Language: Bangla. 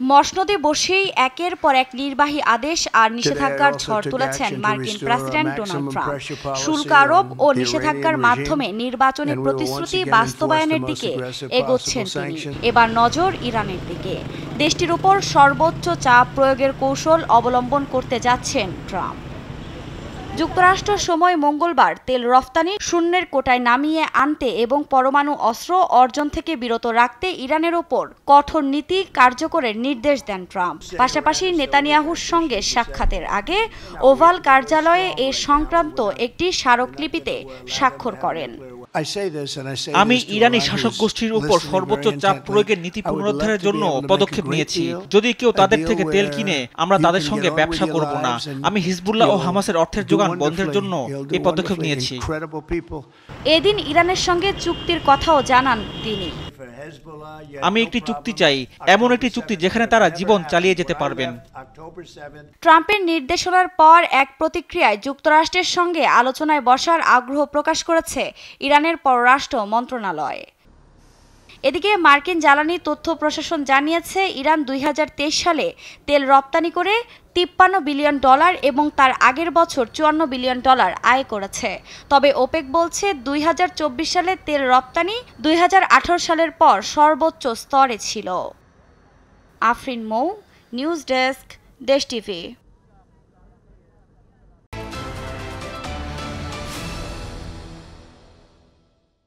মসনদে বসেই একের পর এক নির্বাহী আদেশ আর নিষেধাজ্ঞার ঝড় তুলেছেন মার্কিন প্রেসিডেন্ট ডোনাল্ড ট্রাম্প। শুল্ক আরোপ ও নিষেধাজ্ঞার মাধ্যমে নির্বাচনী প্রতিশ্রুতি বাস্তবায়নের দিকে এগোচ্ছেন তিনি। এবার নজর ইরানের দিকে। দেশটির উপর সর্বোচ্চ চাপ প্রয়োগের কৌশল অবলম্বন করতে যাচ্ছেন ট্রাম্প। যুক্তরাষ্ট্র সময় মঙ্গলবার তেল রফতানি শূন্যের কোটায় নামিয়ে আনতে এবং পরমাণু অস্ত্র অর্জন থেকে বিরত রাখতে ইরানের ওপর কঠোর নীতি কার্যকরের নির্দেশ দেন ট্রাম্প। পাশাপাশি নেতানিয়াহুর সঙ্গে সাক্ষাতের আগে ওভাল কার্যালয়ে এ সংক্রান্ত একটি স্মারকলিপিতে স্বাক্ষর করেন। আমি ইরানি শাসক গোষ্ঠীর উপর সর্বোচ্চ চাপ প্রয়োগের নীতি পুনরুদ্ধারের জন্য পদক্ষেপ নিয়েছি। যদি কেউ তাদের থেকে তেল কিনে, আমরা তাদের সঙ্গে ব্যবসা করব না। আমি হিজবুল্লাহ ও হামাসের অর্থের যোগান বন্ধের জন্য এই পদক্ষেপ নিয়েছি। এদিন ইরানের সঙ্গে চুক্তির কথাও জানান তিনি। আমি একটি চুক্তি চাই, এমন একটি চুক্তি যেখানে তারা জীবন চালিয়ে যেতে পারবেন। ট্রাম্পের নির্দেশনার পর এক প্রতিক্রিয়ায় যুক্তরাষ্ট্রের সঙ্গে আলোচনায় বসার আগ্রহ প্রকাশ করেছে ইরানের পররাষ্ট্র মন্ত্রণালয়। এদিকে মার্কিন জ্বালানি তথ্য প্রশাসন জানিয়েছে ইরান 2023 সালে তেল রপ্তানি করে $53 বিলিয়ন এবং তার আগের বছর $54 বিলিয়ন আয় করেছে। তবে ওপেক বলছে 2024 সালে তেল রপ্তানি 2018 সালের পর সর্বোচ্চ স্তরে ছিল। আফরিন মৌ, নিউজ ডেস্ক, দেশ টিভি।